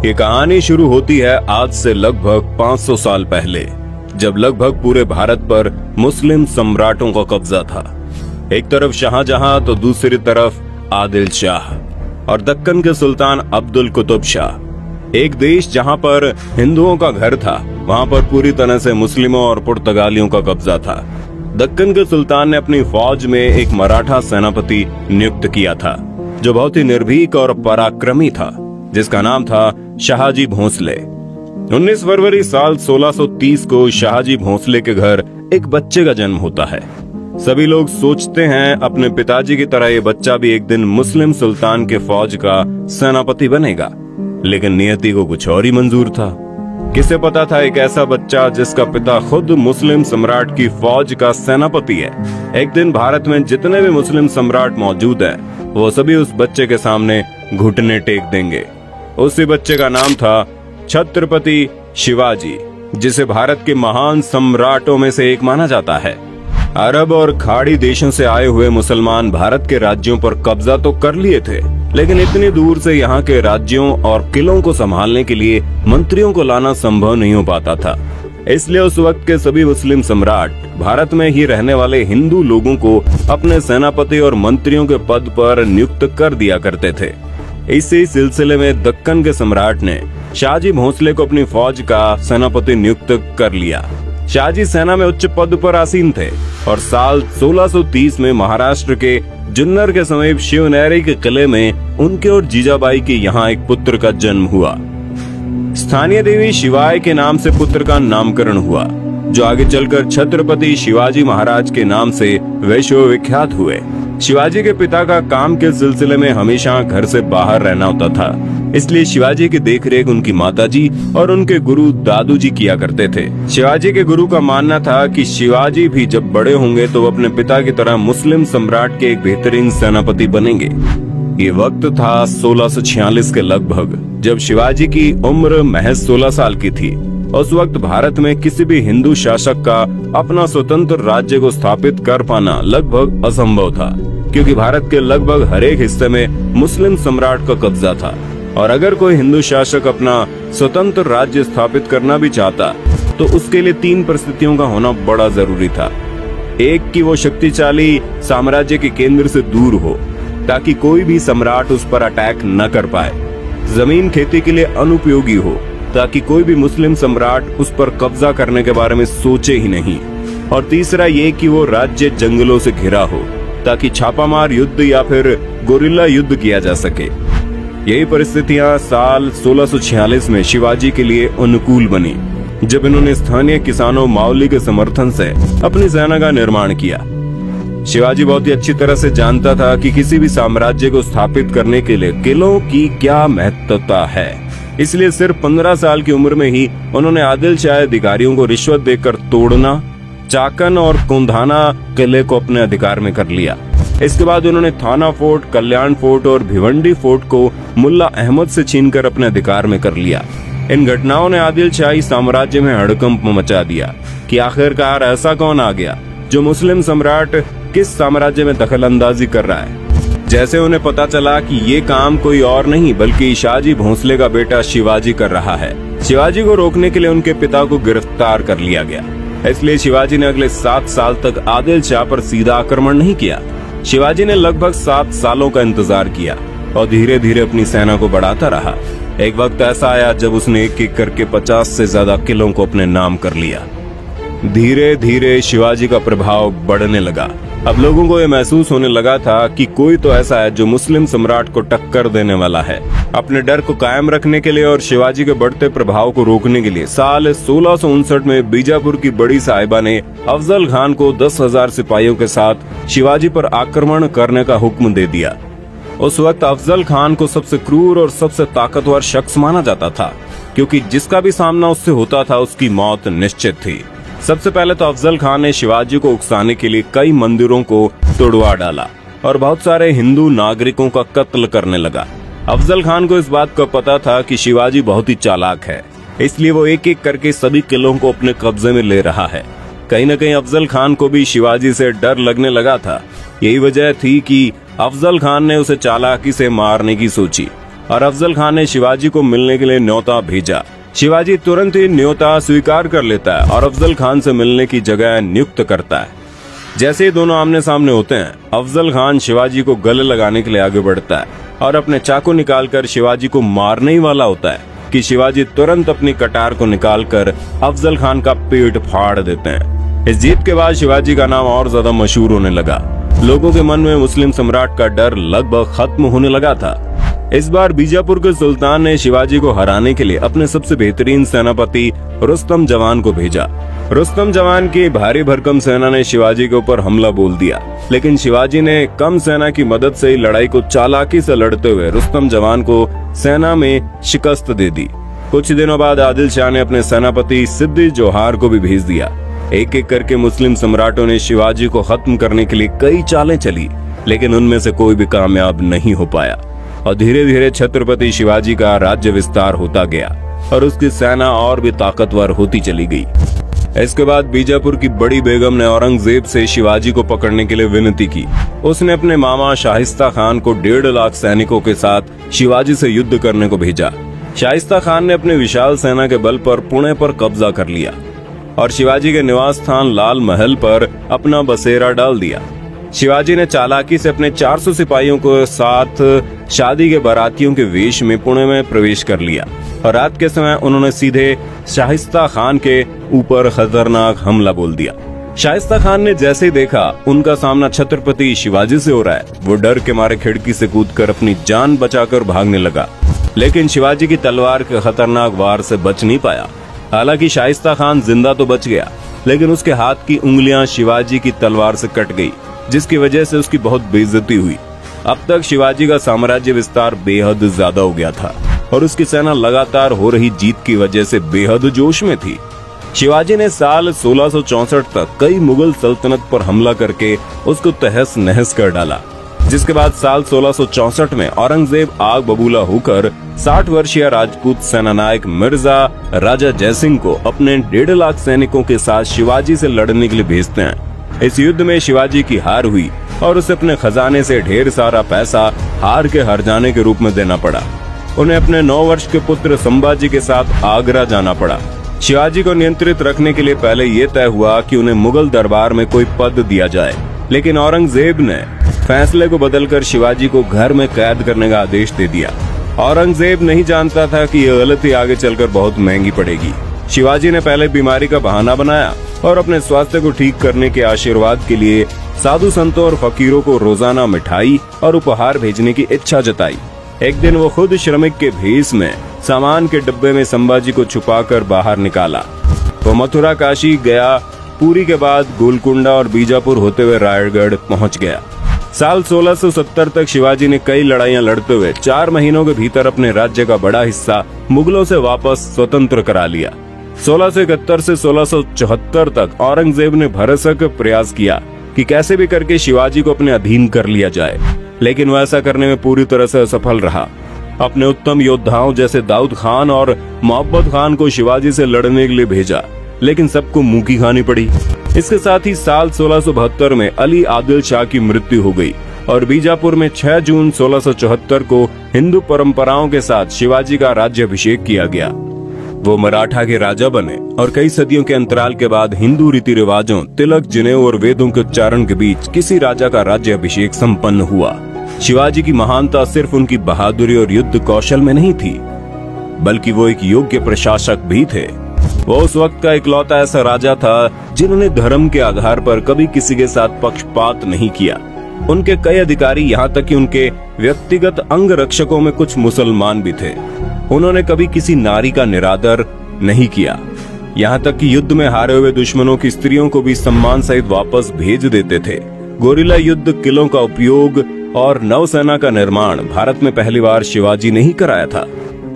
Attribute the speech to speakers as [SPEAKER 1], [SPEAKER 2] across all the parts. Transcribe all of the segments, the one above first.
[SPEAKER 1] ये कहानी शुरू होती है आज से लगभग 500 साल पहले, जब लगभग पूरे भारत पर मुस्लिम सम्राटों का कब्जा था। एक तरफ शाहजहां तो दूसरी तरफ आदिल शाह और दक्कन के सुल्तान अब्दुल कुतुब शाह। एक देश जहां पर हिंदुओं का घर था, वहां पर पूरी तरह से मुस्लिमों और पुर्तगालियों का कब्जा था। दक्कन के सुल्तान ने अपनी फौज में एक मराठा सेनापति नियुक्त किया था, जो बहुत ही निर्भीक और पराक्रमी था, जिसका नाम था शाहजी भोंसले। 19 फरवरी साल 1630 को शाहजी भोंसले के घर एक बच्चे का जन्म होता है। सभी लोग सोचते हैं अपने पिताजी की तरह ये बच्चा भी एक दिन मुस्लिम सुल्तान के फौज का सेनापति बनेगा, लेकिन नियति को कुछ और ही मंजूर था। किसे पता था एक ऐसा बच्चा जिसका पिता खुद मुस्लिम सम्राट की फौज का सेनापति है, एक दिन भारत में जितने भी मुस्लिम सम्राट मौजूद हैं, वो सभी उस बच्चे के सामने घुटने टेक देंगे। उसी बच्चे का नाम था छत्रपति शिवाजी, जिसे भारत के महान सम्राटों में से एक माना जाता है। अरब और खाड़ी देशों से आए हुए मुसलमान भारत के राज्यों पर कब्जा तो कर लिए थे, लेकिन इतनी दूर से यहाँ के राज्यों और किलों को संभालने के लिए मंत्रियों को लाना संभव नहीं हो पाता था। इसलिए उस वक्त के सभी मुस्लिम सम्राट भारत में ही रहने वाले हिंदू लोगों को अपने सेनापति और मंत्रियों के पद पर नियुक्त कर दिया करते थे। इसी सिलसिले में दक्कन के सम्राट ने शाहजी भोंसले को अपनी फौज का सेनापति नियुक्त कर लिया। शाहजी सेना में उच्च पद पर आसीन थे और साल 1630 में महाराष्ट्र के जुन्नर के समीप शिवनेरी के किले में उनके और जीजाबाई के यहाँ एक पुत्र का जन्म हुआ। स्थानीय देवी शिवाय के नाम से पुत्र का नामकरण हुआ, जो आगे चलकर छत्रपति शिवाजी महाराज के नाम से विश्वविख्यात हुए। शिवाजी के पिता का काम के सिलसिले में हमेशा घर से बाहर रहना होता था, इसलिए शिवाजी की देखरेख उनकी माताजी और उनके गुरु दादू जी किया करते थे। शिवाजी के गुरु का मानना था कि शिवाजी भी जब बड़े होंगे तो वो अपने पिता की तरह मुस्लिम सम्राट के एक बेहतरीन सेनापति बनेंगे। ये वक्त था 1646 के लगभग, जब शिवाजी की उम्र महज 16 साल की थी। उस वक्त भारत में किसी भी हिंदू शासक का अपना स्वतंत्र राज्य को स्थापित कर पाना लगभग असंभव था, क्योंकि भारत के लगभग हर एक हिस्से में मुस्लिम सम्राट का कब्जा था। और अगर कोई हिंदू शासक अपना स्वतंत्र राज्य स्थापित करना भी चाहता, तो उसके लिए 3 परिस्थितियों का होना बड़ा जरूरी था। एक कि वो शक्तिशाली साम्राज्य के केंद्र से दूर हो, ताकि कोई भी सम्राट उस पर अटैक न कर पाए। जमीन खेती के लिए अनुपयोगी हो, ताकि कोई भी मुस्लिम सम्राट उस पर कब्जा करने के बारे में सोचे ही नहीं। और तीसरा ये कि वो राज्य जंगलों से घिरा हो, ताकि छापामार युद्ध या फिर गोरिल्ला युद्ध किया जा सके। यही परिस्थितियां साल 1646 में शिवाजी के लिए अनुकूल बनी, जब इन्होंने स्थानीय किसानों मावली के समर्थन से अपनी सेना का निर्माण किया। शिवाजी बहुत ही अच्छी तरह से जानता था कि किसी भी साम्राज्य को स्थापित करने के लिए किलों की क्या महत्वता है, इसलिए सिर्फ 15 साल की उम्र में ही उन्होंने आदिल शाह अधिकारियों को रिश्वत देकर तोड़ना, चाकन और कुंधाना किले को अपने अधिकार में कर लिया। इसके बाद उन्होंने थाना फोर्ट, कल्याण फोर्ट और भिवंडी फोर्ट को मुल्ला अहमद से छीनकर अपने अधिकार में कर लिया। इन घटनाओं ने आदिल शाही साम्राज्य में हड़कंप मचा दिया कि आखिरकार ऐसा कौन आ गया जो मुस्लिम सम्राट किस साम्राज्य में दखल अंदाजी कर रहा है। जैसे उन्हें पता चला कि ये काम कोई और नहीं बल्कि शाहजी भोंसले का बेटा शिवाजी कर रहा है, शिवाजी को रोकने के लिए उनके पिता को गिरफ्तार कर लिया गया। इसलिए शिवाजी ने अगले 7 साल तक आदिल शाह पर सीधा आक्रमण नहीं किया। शिवाजी ने लगभग 7 सालों का इंतजार किया और धीरे धीरे अपनी सेना को बढ़ाता रहा। एक वक्त ऐसा आया जब उसने एक एक करके 50 से ज्यादा किलों को अपने नाम कर लिया। धीरे धीरे शिवाजी का प्रभाव बढ़ने लगा। अब लोगों को यह महसूस होने लगा था कि कोई तो ऐसा है जो मुस्लिम सम्राट को टक्कर देने वाला है। अपने डर को कायम रखने के लिए और शिवाजी के बढ़ते प्रभाव को रोकने के लिए साल 1659 में बीजापुर की बड़ी साहिबा ने अफजल खान को 10,000 सिपाहियों के साथ शिवाजी पर आक्रमण करने का हुक्म दे दिया। उस वक्त अफजल खान को सबसे क्रूर और सबसे ताकतवर शख्स माना जाता था, क्योंकि जिसका भी सामना उससे होता था उसकी मौत निश्चित थी। सबसे पहले तो अफजल खान ने शिवाजी को उकसाने के लिए कई मंदिरों को तोड़वा डाला और बहुत सारे हिंदू नागरिकों का कत्ल करने लगा। अफजल खान को इस बात का पता था कि शिवाजी बहुत ही चालाक है, इसलिए वो एक एक करके सभी किलों को अपने कब्जे में ले रहा है। कहीं न कहीं अफजल खान को भी शिवाजी से डर लगने लगा था। यही वजह थी कि अफजल खान ने उसे चालाकी से मारने की सोची। और अफजल खान ने शिवाजी को मिलने के लिए न्योता भेजा। शिवाजी तुरंत ही न्योता स्वीकार कर लेता है और अफजल खान से मिलने की जगह नियुक्त करता है। जैसे ही दोनों आमने सामने होते हैं, अफजल खान शिवाजी को गले लगाने के लिए आगे बढ़ता है और अपने चाकू निकालकर शिवाजी को मारने ही वाला होता है कि शिवाजी तुरंत अपनी कटार को निकालकर अफजल खान का पेट फाड़ देते हैं। इस जीत के बाद शिवाजी का नाम और ज्यादा मशहूर होने लगा। लोगों के मन में मुस्लिम सम्राट का डर लगभग खत्म होने लगा था। इस बार बीजापुर के सुल्तान ने शिवाजी को हराने के लिए अपने सबसे बेहतरीन सेनापति रुस्तम जवान को भेजा। रुस्तम जवान की भारी भरकम सेना ने शिवाजी के ऊपर हमला बोल दिया, लेकिन शिवाजी ने कम सेना की मदद से ही लड़ाई को चालाकी से लड़ते हुए रुस्तम जवान को सेना में शिकस्त दे दी। कुछ दिनों बाद आदिल शाह ने अपने सेनापति सिद्दी जोहार को भी भेज दिया। एक एक करके मुस्लिम सम्राटों ने शिवाजी को खत्म करने के लिए कई चालें चली, लेकिन उनमें से कोई भी कामयाब नहीं हो पाया और धीरे धीरे छत्रपति शिवाजी का राज्य विस्तार होता गया और उसकी सेना और भी ताकतवर होती चली गई। इसके बाद बीजापुर की बड़ी बेगम ने औरंगजेब से शिवाजी को पकड़ने के लिए विनती की। उसने अपने मामा शाहिस्ता खान को 1.5 लाख सैनिकों के साथ शिवाजी से युद्ध करने को भेजा। शाहिस्ता खान ने अपनी विशाल सेना के बल पर पुणे पर कब्जा कर लिया और शिवाजी के निवास स्थान लाल महल पर अपना बसेरा डाल दिया। शिवाजी ने चालाकी से अपने 400 सिपाहियों को साथ शादी के बारातियों के वेश में पुणे में प्रवेश कर लिया और रात के समय उन्होंने सीधे शाहिस्ता खान के ऊपर खतरनाक हमला बोल दिया। शाहिस्ता खान ने जैसे ही देखा उनका सामना छत्रपति शिवाजी से हो रहा है, वो डर के मारे खिड़की से कूदकर अपनी जान बचाकर भागने लगा, लेकिन शिवाजी की तलवार के खतरनाक वार से बच नहीं पाया। हालांकि शाहिस्ता खान जिंदा तो बच गया, लेकिन उसके हाथ की उंगलियां शिवाजी की तलवार से कट गई, जिसकी वजह से उसकी बहुत बेइज्जती हुई। अब तक शिवाजी का साम्राज्य विस्तार बेहद ज्यादा हो गया था और उसकी सेना लगातार हो रही जीत की वजह से बेहद जोश में थी। शिवाजी ने साल 1664 तक कई मुगल सल्तनत पर हमला करके उसको तहस नहस कर डाला, जिसके बाद साल 1664 में औरंगजेब आग बबूला होकर 60 वर्षीय राजपूत सेनानायक मिर्जा राजा जयसिंह को अपने 1.5 लाख सैनिकों के साथ शिवाजी से लड़ने के लिए भेजते हैं। इस युद्ध में शिवाजी की हार हुई और उसे अपने खजाने से ढेर सारा पैसा हार के हर जाने के रूप में देना पड़ा। उन्हें अपने 9 वर्ष के पुत्र संभाजी के साथ आगरा जाना पड़ा। शिवाजी को नियंत्रित रखने के लिए पहले ये तय हुआ कि उन्हें मुगल दरबार में कोई पद दिया जाए, लेकिन औरंगजेब ने फैसले को बदलकर शिवाजी को घर में कैद करने का आदेश दे दिया। औरंगजेब नहीं जानता था कि यह गलती आगे चलकर बहुत महंगी पड़ेगी। शिवाजी ने पहले बीमारी का बहाना बनाया और अपने स्वास्थ्य को ठीक करने के आशीर्वाद के लिए साधु संतों और फकीरों को रोजाना मिठाई और उपहार भेजने की इच्छा जताई। एक दिन वो खुद श्रमिक के भेष में सामान के डिब्बे में संभाजी को छुपाकर बाहर निकाला। वो मथुरा, काशी गया, पुरी के बाद गोलकुंडा और बीजापुर होते हुए रायगढ़ पहुंच गया। साल 1670 तक शिवाजी ने कई लड़ाइयां लड़ते हुए 4 महीनों के भीतर अपने राज्य का बड़ा हिस्सा मुगलों से वापस स्वतंत्र करा लिया। 1671 से 1674 तक औरंगजेब ने भरसक प्रयास किया कि कैसे भी करके शिवाजी को अपने अधीन कर लिया जाए, लेकिन वह ऐसा करने में पूरी तरह से असफल रहा। अपने उत्तम योद्धाओं जैसे दाऊद खान और मोहब्बत खान को शिवाजी से लड़ने के लिए भेजा, लेकिन सबको मुंह की खानी पड़ी। इसके साथ ही साल 1672 में अली आदिल शाह की मृत्यु हो गई और बीजापुर में 6 जून 1674 को हिंदू परंपराओं के साथ शिवाजी का राज्याभिषेक किया गया। वो मराठा के राजा बने और कई सदियों के अंतराल के बाद हिंदू रीति रिवाजों, तिलक, जनेऊ और वेदों के उच्चारण के बीच किसी राजा का राज्याभिषेक संपन्न हुआ। शिवाजी की महानता सिर्फ उनकी बहादुरी और युद्ध कौशल में नहीं थी, बल्कि वो एक योग्य प्रशासक भी थे। वो उस वक्त का इकलौता ऐसा राजा था जिन्होंने धर्म के आधार पर कभी किसी के साथ पक्षपात नहीं किया। उनके कई अधिकारी, यहाँ तक कि उनके व्यक्तिगत अंग रक्षकों में कुछ मुसलमान भी थे। उन्होंने कभी किसी नारी का निरादर नहीं किया, यहाँ तक कि युद्ध में हारे हुए दुश्मनों की स्त्रियों को भी सम्मान सहित वापस भेज देते थे। गोरिल्ला युद्ध, किलों का उपयोग और नौसेना का निर्माण भारत में पहली बार शिवाजी ने ही कराया था।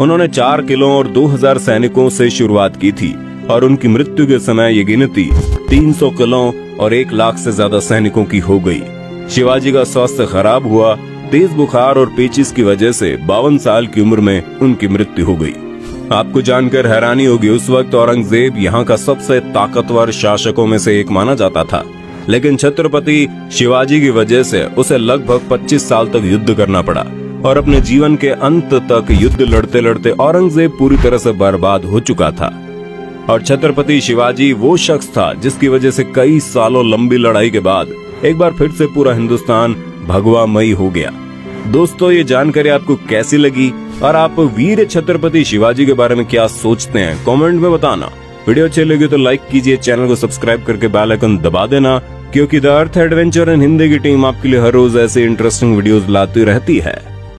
[SPEAKER 1] उन्होंने 4 किलों और 2000 सैनिकों से शुरुआत की थी और उनकी मृत्यु के समय ये गिनती 300 किलों और 1 लाख से ज्यादा सैनिकों की हो गई। शिवाजी का स्वास्थ्य खराब हुआ। तेज बुखार और पेचिस की वजह से 52 साल की उम्र में उनकी मृत्यु हो गई। आपको जानकर हैरानी होगी, उस वक्त औरंगजेब यहाँ का सबसे ताकतवर शासकों में से एक माना जाता था, लेकिन छत्रपति शिवाजी की वजह से उसे लगभग 25 साल तक युद्ध करना पड़ा। और अपने जीवन के अंत तक युद्ध लड़ते लड़ते औरंगजेब पूरी तरह से बर्बाद हो चुका था और छत्रपति शिवाजी वो शख्स था जिसकी वजह से कई सालों लंबी लड़ाई के बाद एक बार फिर से पूरा हिंदुस्तान भगवामयी हो गया। दोस्तों, ये जानकारी आपको कैसी लगी और आप वीर छत्रपति शिवाजी के बारे में क्या सोचते हैं, कमेंट में बताना। वीडियो अच्छी लगी तो लाइक कीजिए, चैनल को सब्सक्राइब करके बेल आइकन दबा देना, क्योंकि the earth adventure in Hindi की टीम आपके लिए हर रोज ऐसे इंटरेस्टिंग वीडियोस लाती रहती है।